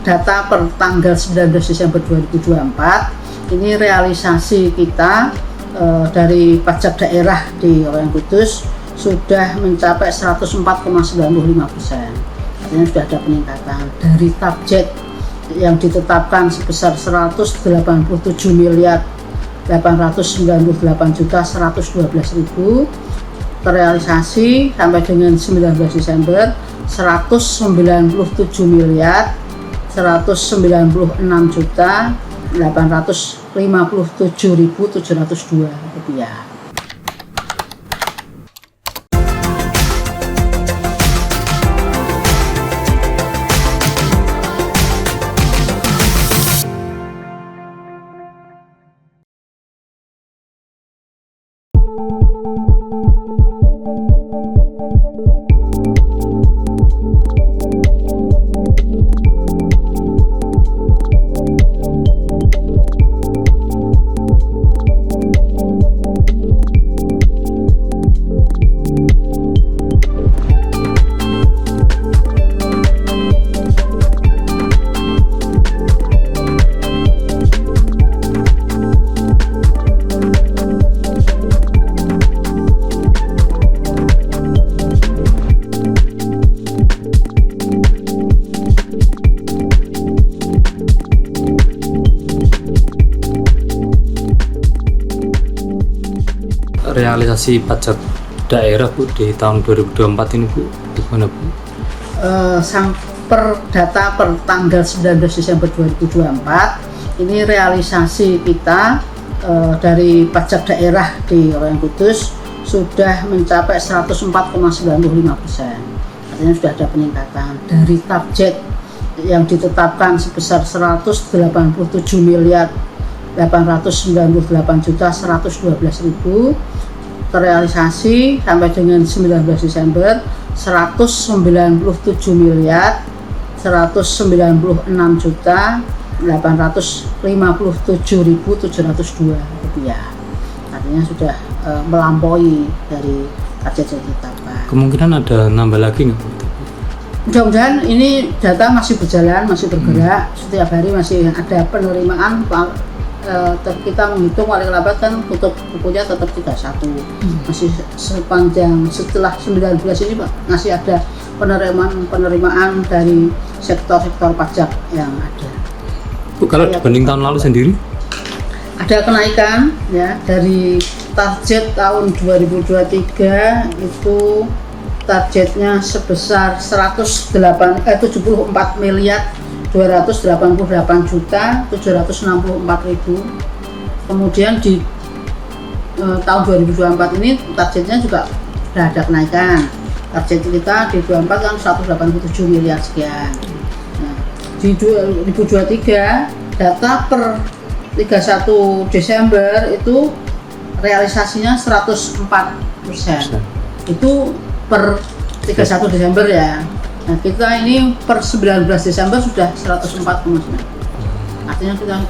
data per tanggal 19 Desember 2024 ini realisasi kita dari pajak daerah di Kabupaten Kudus sudah mencapai 104,95%. Artinya sudah ada peningkatan dari target yang ditetapkan sebesar 189.898.112.000 terrealisasi sampai dengan 19 Desember 199.856.857.702 rupiah. Realisasi pajak daerah Bu di tahun 2024 ini Bu, gimana Bu? Data per tanggal 19 Desember 2024 ini realisasi kita dari pajak daerah di Kabupaten Kudus sudah mencapai 104,95%. Artinya sudah ada peningkatan dari target yang ditetapkan sebesar 189.898.112.000 terrealisasi sampai dengan 19 Desember 199.856.857.702 rupiah. Artinya sudah melampaui dari target yang ditetapkan. Kemungkinan ada nambah lagi nggak Bu? Mudah-mudahan ini data masih berjalan, masih bergerak, setiap hari masih ada penerimaan. Kita menghitung paling lambat kan tutup bukunya tetap 31, masih sepanjang setelah 19 ini Pak, masih ada penerimaan dari sektor-sektor pajak yang ada. Bu, kalau dibanding tahun lalu sendiri? Ada kenaikan ya, dari target tahun 2023 itu targetnya sebesar 74.288.764.000. Kemudian di tahun 2024 ini targetnya juga sudah ada kenaikan. Target kita di 24 kan 187 miliar sekian. Nah, di 2023 data per 31 Desember itu realisasinya 104%. Itu per 31 Desember ya. Nah, kita ini per 19 Desember sudah 104,9. Artinya kita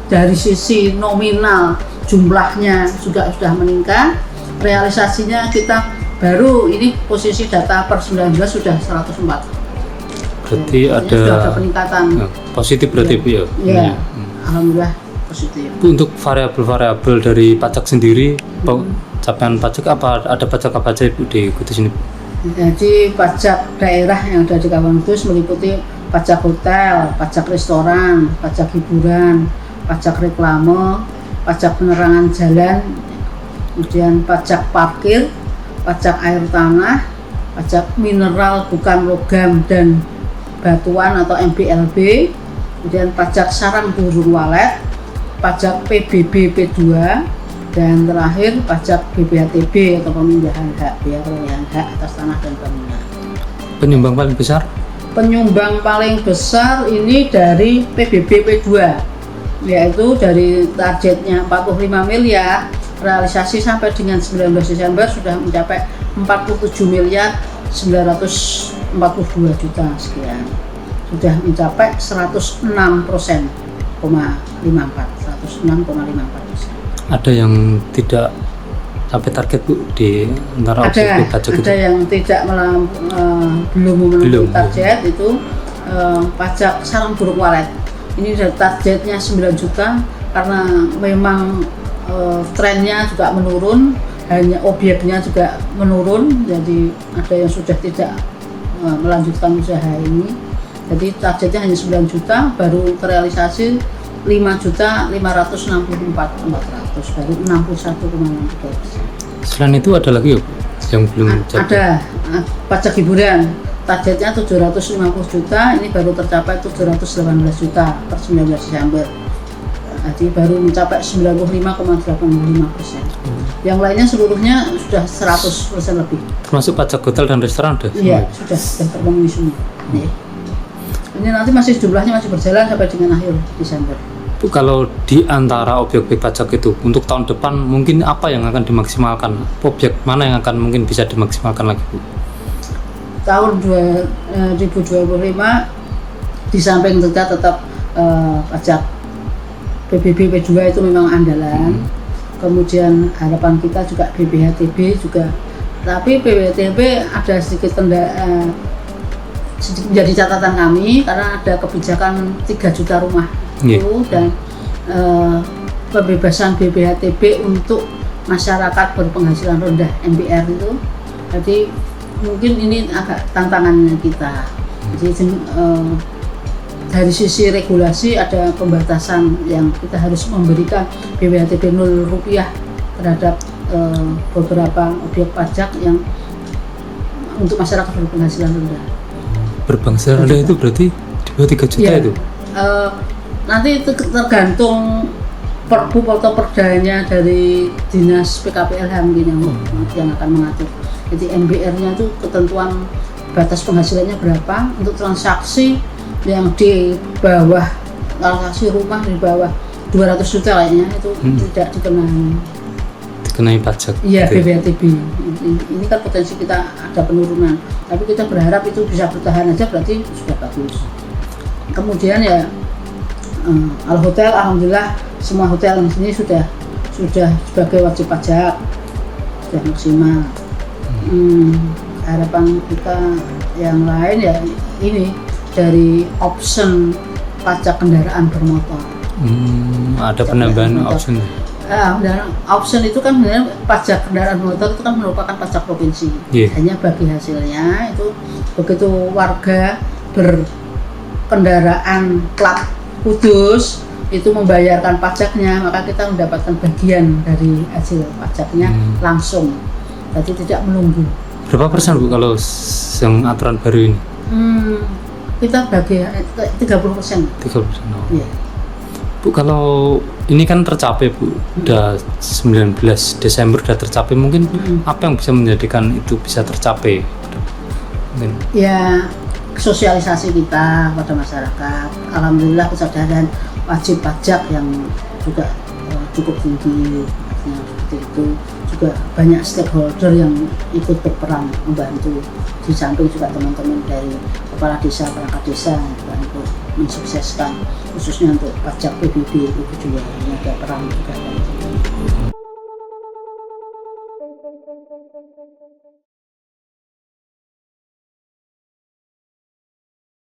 dari sisi nominal jumlahnya juga sudah meningkat, realisasinya kita baru ini posisi data per 19 sudah 104. Berarti ya, ada peningkatan. Positif berarti Bu ya? Iya. Alhamdulillah positif. Bu, untuk variabel-variabel dari pajak sendiri, capaian pajak apa, ada pajak apa aja Bu di Kudus ini? Jadi pajak daerah yang ada di Kabupaten Kudus meliputi pajak hotel, pajak restoran, pajak hiburan, pajak reklame, pajak penerangan jalan, kemudian pajak parkir, pajak air tanah, pajak mineral bukan logam dan batuan atau MBLB, kemudian pajak sarang burung walet, pajak PBB P2, dan terakhir pajak BPHTB atau pemindahan hak, biaya perolehan hak atas tanah dan bangunan. Penyumbang paling besar? Penyumbang paling besar ini dari PBB P2, yaitu dari targetnya 45 miliar, realisasi sampai dengan 19 Desember sudah mencapai 47.942 juta sekian, sudah mencapai 106,54%. Ada yang tidak sampai target Bu di antara objektif pajak itu? Ada yang tidak belum memenuhi target itu pajak sarang burung walet. Ini dari targetnya 9 juta karena memang trennya juga menurun, hanya objeknya juga menurun, jadi ada yang sudah tidak melanjutkan usaha ini. Jadi targetnya hanya 9 juta, baru terrealisasi 5.564.400, baru 61,3%. Selain itu ada lagi ya, Bu, yang belum mencapai? Ada pajak hiburan, targetnya 750 juta, ini baru tercapai 718 juta per 19 Desember. Jadi baru mencapai 95,85%. Yang lainnya seluruhnya sudah 100% lebih. Termasuk pajak hotel dan restoran deh? Iya, sudah terpenuhi semua. Ini nanti masih jumlahnya masih berjalan sampai dengan akhir Desember. Bu, kalau di antara objek-objek pajak itu untuk tahun depan mungkin apa yang akan dimaksimalkan? Objek mana yang akan mungkin bisa dimaksimalkan lagi, Bu? Tahun 2025 di samping tetap pajak PBB P2 itu memang andalan. Kemudian harapan kita juga BPHTB juga. Tapi BPHTB ada sedikit menjadi catatan kami karena ada kebijakan 3 juta rumah itu dan pembebasan BPHTB untuk masyarakat berpenghasilan rendah MBR itu. Jadi mungkin ini agak tantangannya kita. Jadi dari sisi regulasi ada pembatasan yang kita harus memberikan BPHTB 0 rupiah terhadap beberapa objek pajak yang untuk masyarakat berpenghasilan rendah. Berpenghasilan rendah itu berarti di bawah 3 juta ya, itu? Nanti itu tergantung perpu atau perdanya dari dinas PKPLH mungkin yang akan mengatur. Jadi MBR-nya itu ketentuan batas penghasilannya berapa untuk transaksi yang di bawah, transaksi rumah di bawah 200 juta kayaknya itu tidak dikenai pajak. Iya, BPHTB. Ini kan potensi kita ada penurunan, tapi kita berharap itu bisa bertahan aja, berarti sudah bagus. Kemudian ya hotel, alhamdulillah semua hotel di sini sudah sebagai wajib pajak sudah maksimal. Harapan kita yang lain ya ini dari option pajak kendaraan bermotor. Ada penambahan option. Option itu kan sebenarnya pajak kendaraan bermotor itu kan merupakan pajak provinsi. Hanya bagi hasilnya itu begitu warga berkendaraan plat Kudus itu membayarkan pajaknya, maka kita mendapatkan bagian dari hasil pajaknya langsung. Jadi tidak menunggu. Berapa persen, Bu, kalau yang aturan baru ini? Kita bagi 30%. 30%. Iya. Bu, kalau ini kan tercapai, Bu, udah 19 Desember udah tercapai, mungkin apa yang bisa menjadikan itu bisa tercapai? Mungkin. Ya, sosialisasi kita pada masyarakat. Alhamdulillah kesadaran wajib pajak yang juga cukup tinggi. Seperti itu juga banyak stakeholder yang ikut berperan membantu. Di samping juga teman-teman dari kepala desa, perangkat desa yang ikut mensukseskan khususnya untuk pajak PBB itu juga ada peran juga.